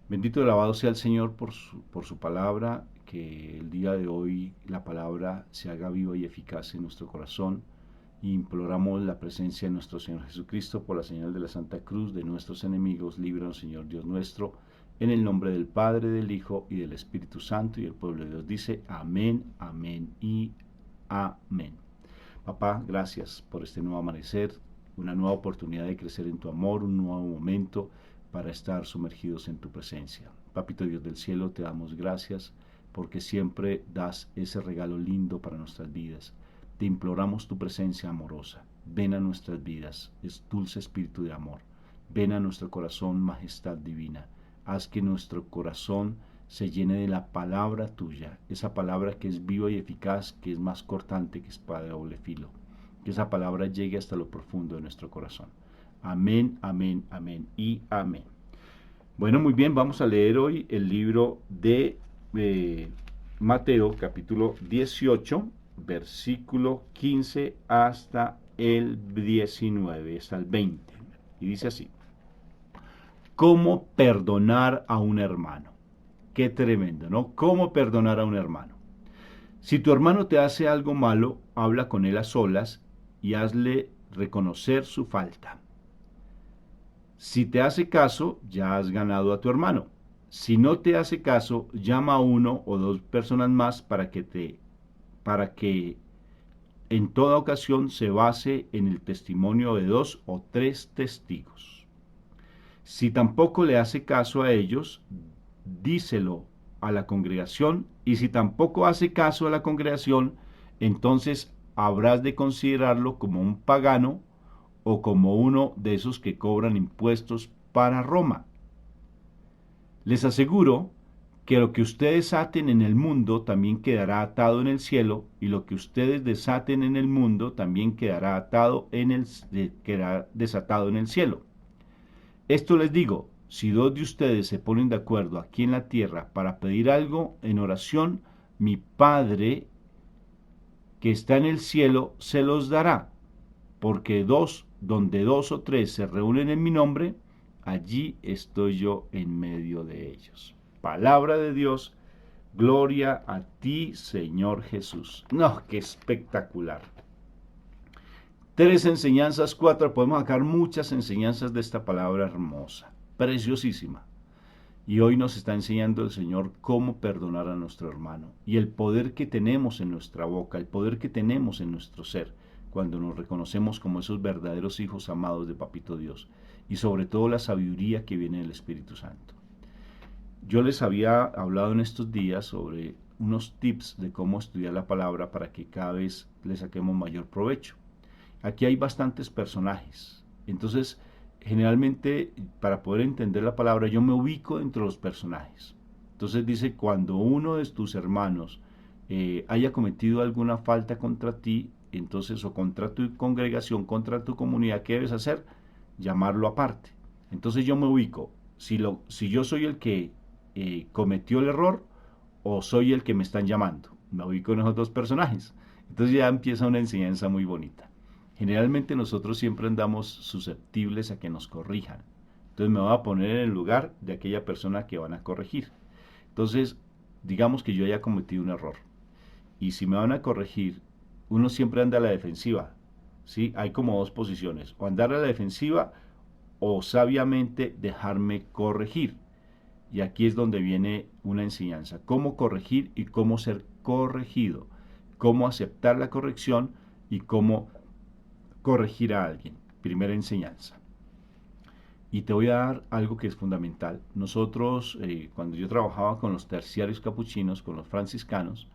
Bendito y alabado sea el Señor por su palabra, que el día de hoy la palabra se haga viva y eficaz en nuestro corazón. Y imploramos la presencia de nuestro Señor Jesucristo por la señal de la Santa Cruz de nuestros enemigos. Líbranos, Señor Dios nuestro, en el nombre del Padre, del Hijo y del Espíritu Santo. Y el pueblo de Dios dice amén, amén y amén. Papá, gracias por este nuevo amanecer, una nueva oportunidad de crecer en tu amor, un nuevo momento para estar sumergidos en tu presencia. Papito Dios del cielo, te damos gracias porque siempre das ese regalo lindo para nuestras vidas. Te imploramos tu presencia amorosa. Ven a nuestras vidas, es dulce espíritu de amor. Ven a nuestro corazón, majestad divina. Haz que nuestro corazón se llene de la palabra tuya, esa palabra que es viva y eficaz, que es más cortante que espada de doble filo. Que esa palabra llegue hasta lo profundo de nuestro corazón. Amén, amén, amén y amén. Bueno, muy bien, vamos a leer hoy el libro de Mateo, capítulo 18, versículo 15 hasta el 19, hasta el 20. Y dice así: ¿Cómo perdonar a un hermano? Qué tremendo, ¿no? ¿Cómo perdonar a un hermano? Si tu hermano te hace algo malo, habla con él a solas y hazle reconocer su falta. Si te hace caso, ya has ganado a tu hermano. Si no te hace caso, llama a uno o dos personas más para que en toda ocasión se base en el testimonio de dos o tres testigos. Si tampoco le hace caso a ellos, díselo a la congregación, y si tampoco hace caso a la congregación, entonces habrás de considerarlo como un pagano o como uno de esos que cobran impuestos para Roma. Les aseguro que lo que ustedes aten en el mundo también quedará atado en el cielo, y lo que ustedes desaten en el mundo también quedará desatado en el cielo. Esto les digo, si dos de ustedes se ponen de acuerdo aquí en la tierra para pedir algo en oración, mi Padre que está en el cielo se los dará, porque donde dos o tres se reúnen en mi nombre, allí estoy yo en medio de ellos. Palabra de Dios, gloria a ti, Señor Jesús. No, qué espectacular. Tres enseñanzas, cuatro, podemos sacar muchas enseñanzas de esta palabra hermosa, preciosísima. Y hoy nos está enseñando el Señor cómo perdonar a nuestro hermano y el poder que tenemos en nuestra boca, el poder que tenemos en nuestro ser, cuando nos reconocemos como esos verdaderos hijos amados de Papito Dios, y sobre todo la sabiduría que viene del Espíritu Santo. Yo les había hablado en estos días sobre unos tips de cómo estudiar la palabra para que cada vez le saquemos mayor provecho. Aquí hay bastantes personajes, entonces generalmente para poder entender la palabra yo me ubico entre los personajes. Entonces dice, cuando uno de tus hermanos haya cometido alguna falta contra ti, entonces, o contra tu congregación, contra tu comunidad, ¿qué debes hacer? Llamarlo aparte. Entonces yo me ubico, si yo soy el que cometió el error o soy el que me están llamando. Me ubico en esos dos personajes. Entonces ya empieza una enseñanza muy bonita. Generalmente nosotros siempre andamos susceptibles a que nos corrijan. Entonces me voy a poner en el lugar de aquella persona que van a corregir. Entonces, digamos que yo haya cometido un error. Y si me van a corregir, uno siempre anda a la defensiva. ¿Sí? Hay como dos posiciones. O andar a la defensiva o sabiamente dejarme corregir. Y aquí es donde viene una enseñanza. Cómo corregir y cómo ser corregido. Cómo aceptar la corrección y cómo corregir a alguien. Primera enseñanza. Y te voy a dar algo que es fundamental. Nosotros, cuando yo trabajaba con los terciarios capuchinos, con los franciscanos,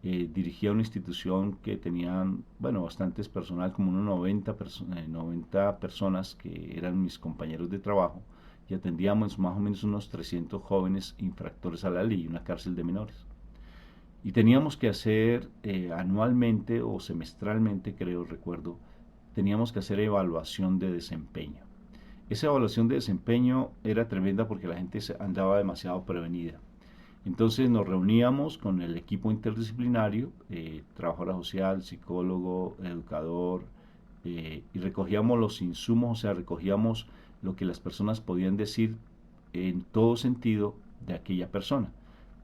dirigía una institución que tenían, bueno, bastantes personal, como unos 90 personas que eran mis compañeros de trabajo, y atendíamos más o menos unos 300 jóvenes infractores a la ley, una cárcel de menores. Y teníamos que hacer anualmente o semestralmente, creo, recuerdo, teníamos que hacer evaluación de desempeño. Esa evaluación de desempeño era tremenda porque la gente andaba demasiado prevenida. Entonces nos reuníamos con el equipo interdisciplinario, trabajadora social, psicólogo, educador, y recogíamos los insumos, o sea, recogíamos lo que las personas podían decir en todo sentido de aquella persona,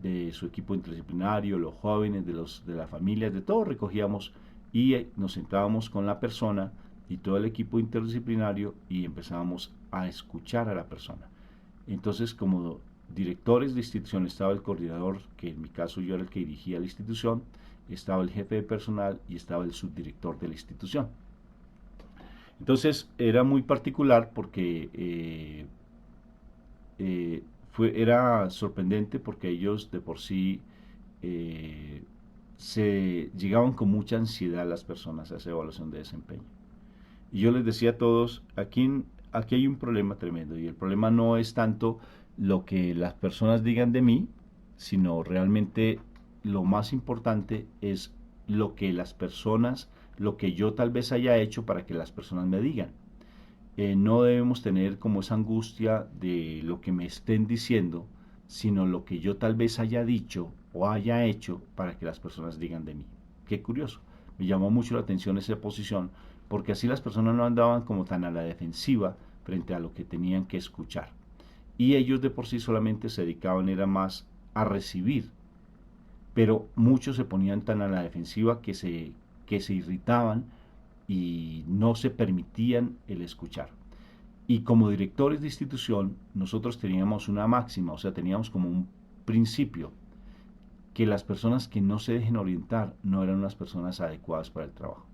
de su equipo interdisciplinario, los jóvenes, de las familias, de todo recogíamos y nos sentábamos con la persona y todo el equipo interdisciplinario y empezábamos a escuchar a la persona. Entonces, como directores de institución estaba el coordinador, que en mi caso yo era el que dirigía la institución, estaba el jefe de personal y estaba el subdirector de la institución. Entonces era muy particular porque era sorprendente porque ellos de por sí se llegaban con mucha ansiedad las personas a esa evaluación de desempeño. Y yo les decía a todos, aquí hay un problema tremendo y el problema no es tanto lo que las personas digan de mí, sino realmente lo más importante es lo que las personas, lo que yo tal vez haya hecho para que las personas me digan. No debemos tener como esa angustia de lo que me estén diciendo, sino lo que yo tal vez haya dicho o haya hecho para que las personas digan de mí. Qué curioso. Me llamó mucho la atención esa posición, porque así las personas no andaban como tan a la defensiva frente a lo que tenían que escuchar. Y ellos de por sí solamente se dedicaban era más a recibir, pero muchos se ponían tan a la defensiva que se irritaban y no se permitían el escuchar. Y como directores de institución, nosotros teníamos una máxima, o sea, teníamos como un principio, que las personas que no se dejen orientar no eran unas personas adecuadas para el trabajo.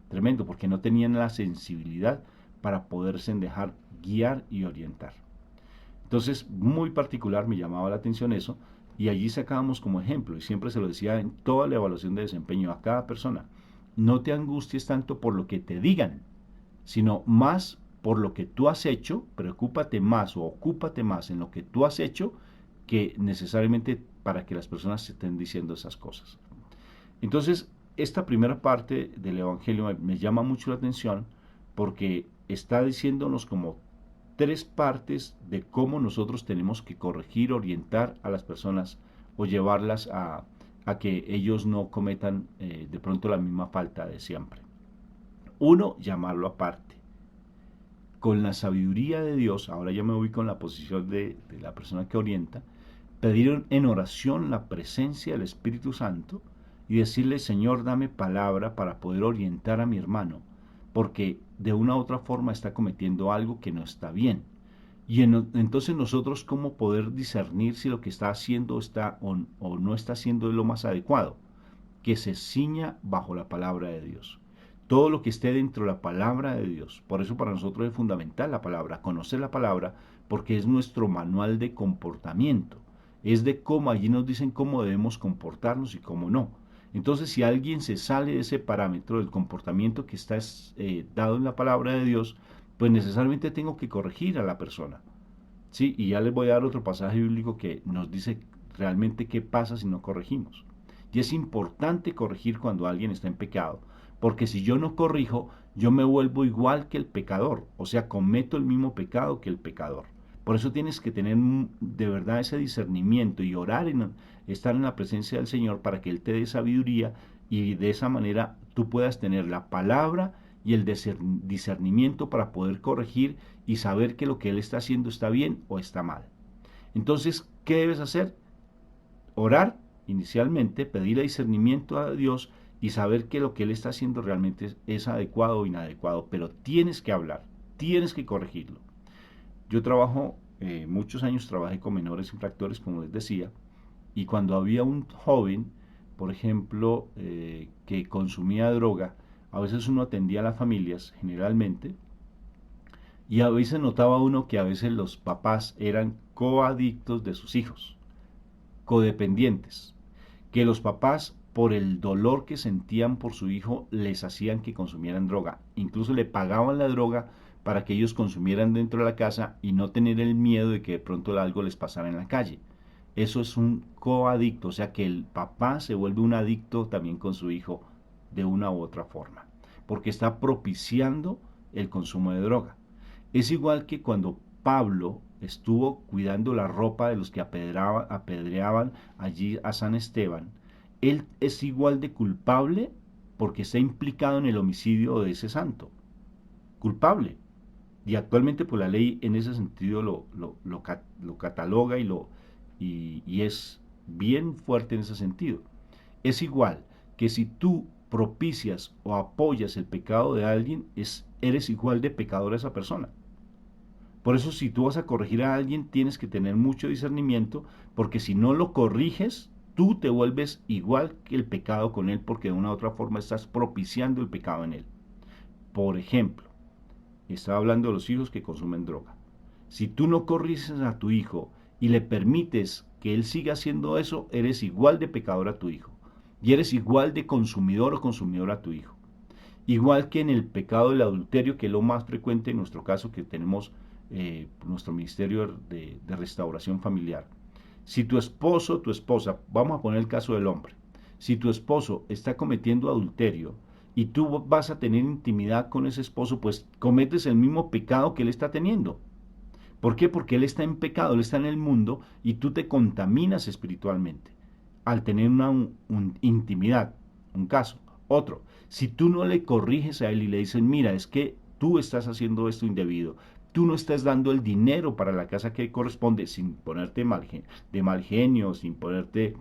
Tremendo, porque no tenían la sensibilidad para poderse dejar guiar y orientar. Entonces, muy particular me llamaba la atención eso, y allí sacábamos como ejemplo, y siempre se lo decía en toda la evaluación de desempeño a cada persona, no te angusties tanto por lo que te digan, sino más por lo que tú has hecho, preocúpate más o ocúpate más en lo que tú has hecho que necesariamente para que las personas se estén diciendo esas cosas. Entonces, esta primera parte del Evangelio me llama mucho la atención porque está diciéndonos como tres partes de cómo nosotros tenemos que corregir, orientar a las personas o llevarlas a que ellos no cometan de pronto la misma falta de siempre. Uno, llamarlo aparte. Con la sabiduría de Dios, ahora ya me voy con la posición de la persona que orienta, pedir en oración la presencia del Espíritu Santo y decirle, Señor, dame palabra para poder orientar a mi hermano, porque de una u otra forma está cometiendo algo que no está bien. Y entonces nosotros cómo poder discernir si lo que está haciendo está o no está haciendo lo más adecuado, que se ciña bajo la palabra de Dios. Todo lo que esté dentro de la palabra de Dios. Por eso para nosotros es fundamental la palabra, conocer la palabra, porque es nuestro manual de comportamiento. Es de cómo, allí nos dicen cómo debemos comportarnos y cómo no. Entonces, si alguien se sale de ese parámetro del comportamiento que está dado en la palabra de Dios, pues necesariamente tengo que corregir a la persona. ¿Sí? Y ya les voy a dar otro pasaje bíblico que nos dice realmente qué pasa si no corregimos. Y es importante corregir cuando alguien está en pecado, porque si yo no corrijo, yo me vuelvo igual que el pecador, o sea, cometo el mismo pecado que el pecador. Por eso tienes que tener de verdad ese discernimiento y orar, estar en la presencia del Señor para que Él te dé sabiduría y de esa manera tú puedas tener la palabra y el discernimiento para poder corregir y saber que lo que Él está haciendo está bien o está mal. Entonces, ¿qué debes hacer? Orar inicialmente, pedirle discernimiento a Dios y saber que lo que Él está haciendo realmente es adecuado o inadecuado, pero tienes que hablar, tienes que corregirlo. Yo trabajo, muchos años trabajé con menores infractores, como les decía, y cuando había un joven, por ejemplo, que consumía droga, a veces uno atendía a las familias, generalmente, y a veces notaba uno que a veces los papás eran coadictos de sus hijos, codependientes, que los papás por el dolor que sentían por su hijo les hacían que consumieran droga, incluso le pagaban la droga para que ellos consumieran dentro de la casa y no tener el miedo de que de pronto algo les pasara en la calle. Eso es un coadicto, o sea que el papá se vuelve un adicto también con su hijo de una u otra forma, porque está propiciando el consumo de droga. Es igual que cuando Pablo estuvo cuidando la ropa de los que apedreaban allí a San Esteban. Él es igual de culpable porque está implicado en el homicidio de ese santo. Culpable. Y actualmente pues la ley en ese sentido lo cataloga y es bien fuerte en ese sentido. Es igual que si tú propicias o apoyas el pecado de alguien, eres igual de pecador a esa persona. Por eso si tú vas a corregir a alguien, tienes que tener mucho discernimiento, porque si no lo corriges, tú te vuelves igual que el pecado con él, porque de una u otra forma estás propiciando el pecado en él. Por ejemplo, estaba hablando de los hijos que consumen droga. Si tú no corriges a tu hijo y le permites que él siga haciendo eso, eres igual de pecador a tu hijo. Y eres igual de consumidor o consumidor a tu hijo. Igual que en el pecado del adulterio, que es lo más frecuente en nuestro caso, que tenemos nuestro ministerio de restauración familiar. Si tu esposo o tu esposa, vamos a poner el caso del hombre, si tu esposo está cometiendo adulterio y tú vas a tener intimidad con ese esposo, pues cometes el mismo pecado que él está teniendo. ¿Por qué? Porque él está en pecado, él está en el mundo y tú te contaminas espiritualmente al tener una intimidad, un caso. Otro, si tú no le corriges a él y le dices, mira, es que tú estás haciendo esto indebido, tú no estás dando el dinero para la casa que corresponde sin ponerte de mal genio, sin ponerte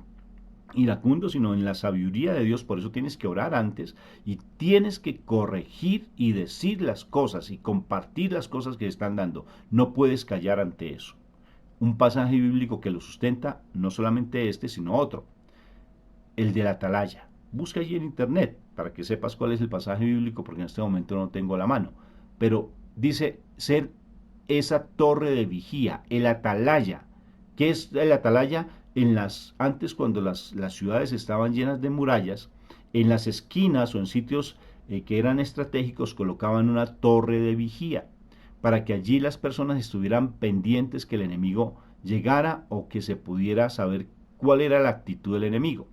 iracundo, sino en la sabiduría de Dios. Por eso tienes que orar antes y tienes que corregir y decir las cosas y compartir las cosas que están dando. No puedes callar ante eso. Un pasaje bíblico que lo sustenta, no solamente este, sino otro, el de la atalaya. Busca allí en internet para que sepas cuál es el pasaje bíblico, porque en este momento no tengo la mano. Pero dice ser esa torre de vigía, el atalaya. ¿Qué es el atalaya? Antes cuando las ciudades estaban llenas de murallas, en las esquinas o en sitios que eran estratégicos colocaban una torre de vigía para que allí las personas estuvieran pendientes que el enemigo llegara o que se pudiera saber cuál era la actitud del enemigo.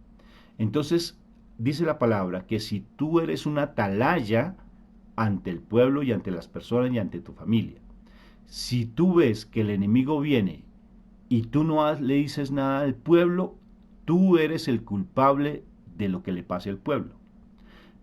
Entonces, dice la palabra que si tú eres una atalaya ante el pueblo y ante las personas y ante tu familia, si tú ves que el enemigo viene y tú no le dices nada al pueblo, tú eres el culpable de lo que le pase al pueblo.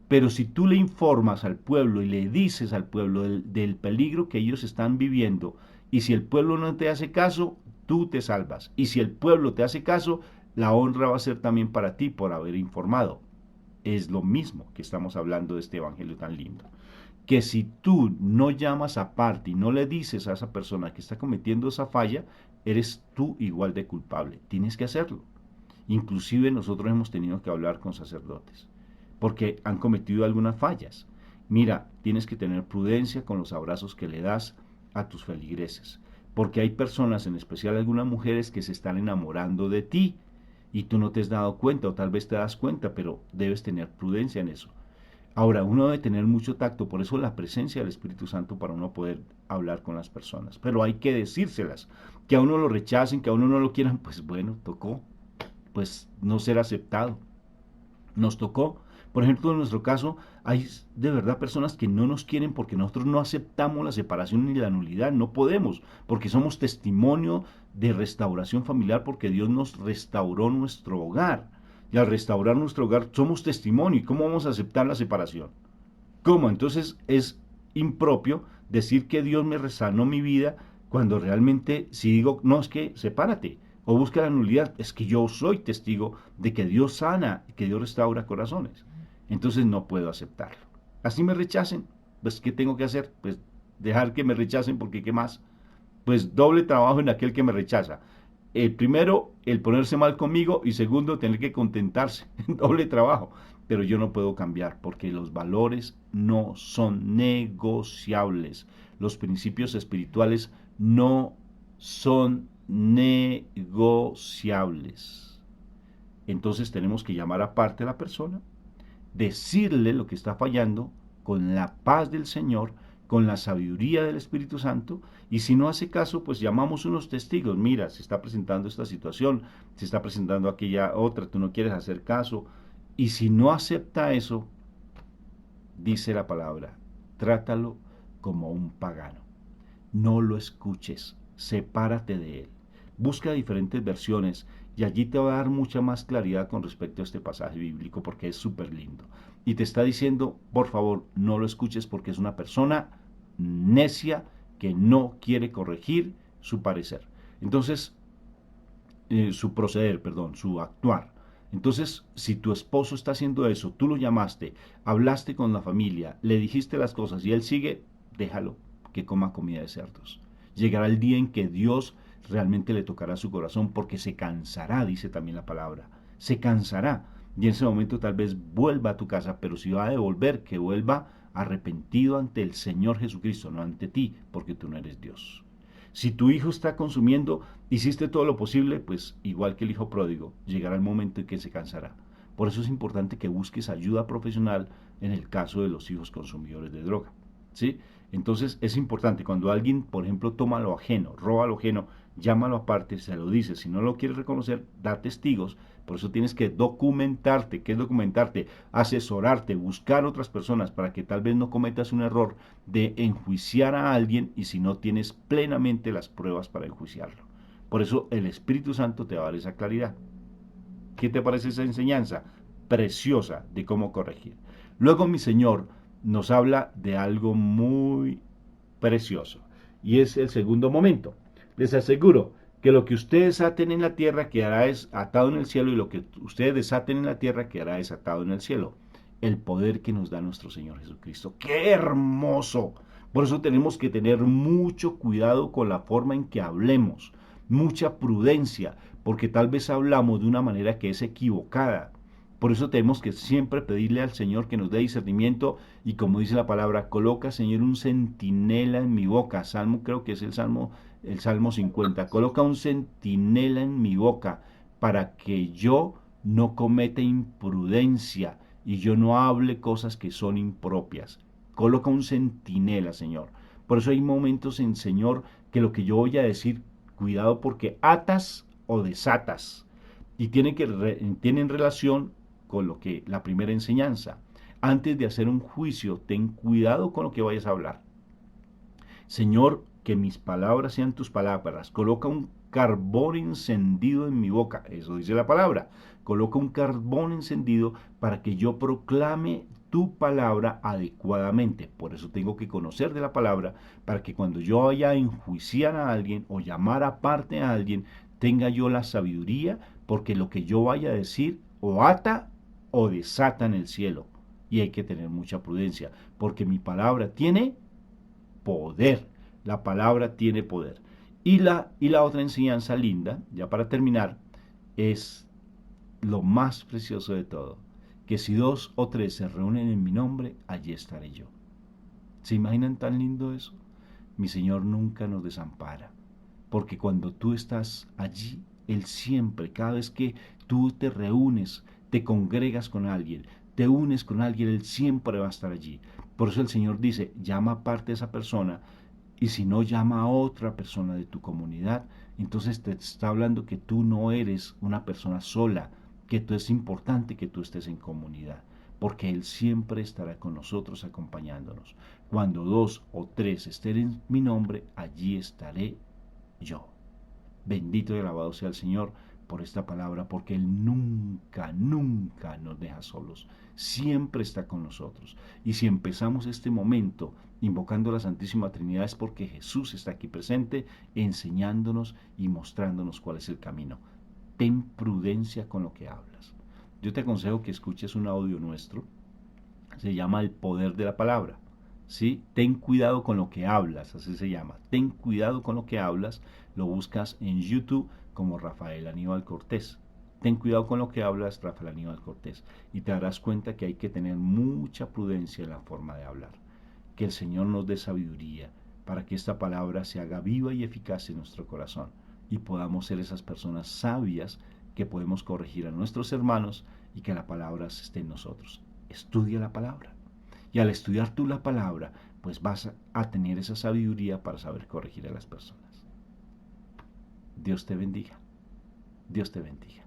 Pero si tú le informas al pueblo y le dices al pueblo del peligro que ellos están viviendo, y si el pueblo no te hace caso, tú te salvas. Y si el pueblo te hace caso, la honra va a ser también para ti por haber informado. Es lo mismo que estamos hablando de este evangelio tan lindo. Que si tú no llamas aparte y no le dices a esa persona que está cometiendo esa falla, eres tú igual de culpable. Tienes que hacerlo. Inclusive nosotros hemos tenido que hablar con sacerdotes porque han cometido algunas fallas. Mira, tienes que tener prudencia con los abrazos que le das a tus feligreses, porque hay personas, en especial algunas mujeres, que se están enamorando de ti y tú no te has dado cuenta, o tal vez te das cuenta, pero debes tener prudencia en eso. Ahora, uno debe tener mucho tacto, por eso la presencia del Espíritu Santo para uno poder hablar con las personas, pero hay que decírselas, que a uno lo rechacen, que a uno no lo quieran, pues bueno, tocó, pues no ser aceptado, nos tocó. Por ejemplo, en nuestro caso, hay de verdad personas que no nos quieren porque nosotros no aceptamos la separación ni la nulidad, no podemos, porque somos testimonio de restauración familiar, porque Dios nos restauró nuestro hogar. Y al restaurar nuestro hogar somos testimonio. ¿Y cómo vamos a aceptar la separación? ¿Cómo? Entonces es impropio decir que Dios me resanó mi vida cuando realmente si digo, no, es que sepárate o busca la nulidad, es que yo soy testigo de que Dios sana, que Dios restaura corazones. Entonces no puedo aceptarlo. Así me rechacen, pues ¿qué tengo que hacer? Pues dejar que me rechacen porque ¿qué más? Pues doble trabajo en aquel que me rechaza. El primero, el ponerse mal conmigo y segundo, tener que contentarse. Doble trabajo. Pero yo no puedo cambiar porque los valores no son negociables. Los principios espirituales no son negociables. Entonces tenemos que llamar aparte a la persona, decirle lo que está fallando con la paz del Señor, con la sabiduría del Espíritu Santo, y si no hace caso, pues llamamos unos testigos. Mira, se está presentando esta situación, se está presentando aquella otra, tú no quieres hacer caso, y si no acepta eso, dice la palabra, trátalo como un pagano. No lo escuches, sepárate de él. Busca diferentes versiones y allí te va a dar mucha más claridad con respecto a este pasaje bíblico porque es súper lindo. Y te está diciendo, por favor, no lo escuches porque es una persona necia que no quiere corregir su parecer. Entonces, su proceder, perdón, su actuar. Entonces, si tu esposo está haciendo eso, tú lo llamaste, hablaste con la familia, le dijiste las cosas y él sigue, déjalo que coma comida de cerdos. Llegará el día en que Dios realmente le tocará su corazón porque se cansará, dice también la palabra. Se cansará. Y en ese momento tal vez vuelva a tu casa, pero si va a devolver, que vuelva arrepentido ante el Señor Jesucristo, no ante ti, porque tú no eres Dios. Si tu hijo está consumiendo, hiciste todo lo posible, pues igual que el hijo pródigo, llegará el momento en que se cansará. Por eso es importante que busques ayuda profesional en el caso de los hijos consumidores de droga. ¿Sí? Entonces es importante cuando alguien, por ejemplo, toma lo ajeno, roba lo ajeno, llámalo aparte, se lo dice. Si no lo quieres reconocer, da testigos. Por eso tienes que documentarte. ¿Qué es documentarte? Asesorarte, buscar otras personas para que tal vez no cometas un error de enjuiciar a alguien y si no tienes plenamente las pruebas para enjuiciarlo. Por eso el Espíritu Santo te va a dar esa claridad. ¿Qué te parece esa enseñanza? Preciosa de cómo corregir. Luego mi Señor nos habla de algo muy precioso y es el segundo momento. Les aseguro que lo que ustedes aten en la tierra quedará atado en el cielo y lo que ustedes desaten en la tierra quedará desatado en el cielo. El poder que nos da nuestro Señor Jesucristo. ¡Qué hermoso! Por eso tenemos que tener mucho cuidado con la forma en que hablemos, mucha prudencia, porque tal vez hablamos de una manera que es equivocada. Por eso tenemos que siempre pedirle al Señor que nos dé discernimiento y como dice la palabra, coloca, Señor, un centinela en mi boca. Salmo, creo que es el Salmo 50. Coloca un centinela en mi boca para que yo no cometa imprudencia y yo no hable cosas que son impropias. Coloca un centinela, Señor. Por eso hay momentos en Señor que lo que yo voy a decir, cuidado porque atas o desatas. Y tienen relación con lo que la primera enseñanza. Antes de hacer un juicio, ten cuidado con lo que vayas a hablar. Señor, que mis palabras sean tus palabras. Coloca un carbón encendido en mi boca. Eso dice la palabra. Coloca un carbón encendido para que yo proclame tu palabra adecuadamente. Por eso tengo que conocer de la palabra para que cuando yo vaya a enjuiciar a alguien o llamar aparte a alguien, tenga yo la sabiduría, porque lo que yo vaya a decir o ata o desata en el cielo. Y hay que tener mucha prudencia, porque mi palabra tiene poder. La palabra tiene poder. Y la otra enseñanza linda, ya para terminar, es lo más precioso de todo, que si 2 o 3 se reúnen en mi nombre, allí estaré yo. ¿Se imaginan tan lindo eso? Mi Señor nunca nos desampara, porque cuando tú estás allí, Él siempre, cada vez que tú te reúnes, te congregas con alguien, te unes con alguien, Él siempre va a estar allí. Por eso el Señor dice, llama aparte a esa persona, y si no, llama a otra persona de tu comunidad. Entonces te está hablando que tú no eres una persona sola, que es importante que tú estés en comunidad, porque Él siempre estará con nosotros acompañándonos. Cuando 2 o 3 estén en mi nombre, allí estaré yo. Bendito y alabado sea el Señor por esta palabra, porque Él nunca, nunca nos deja solos. Siempre está con nosotros. Y si empezamos este momento invocando a la Santísima Trinidad es porque Jesús está aquí presente, enseñándonos y mostrándonos cuál es el camino. Ten prudencia con lo que hablas. Yo te aconsejo que escuches un audio nuestro. Se llama El Poder de la Palabra. ¿Sí? Ten cuidado con lo que hablas, así se llama. Ten cuidado con lo que hablas. Lo buscas en YouTube como Rafael Aníbal Cortés. Ten cuidado con lo que hablas, Rafael Aníbal Cortés. Y te darás cuenta que hay que tener mucha prudencia en la forma de hablar. Que el Señor nos dé sabiduría para que esta palabra se haga viva y eficaz en nuestro corazón y podamos ser esas personas sabias que podemos corregir a nuestros hermanos y que la palabra esté en nosotros. Estudia la palabra. Y al estudiar tú la palabra, pues vas a tener esa sabiduría para saber corregir a las personas. Dios te bendiga. Dios te bendiga.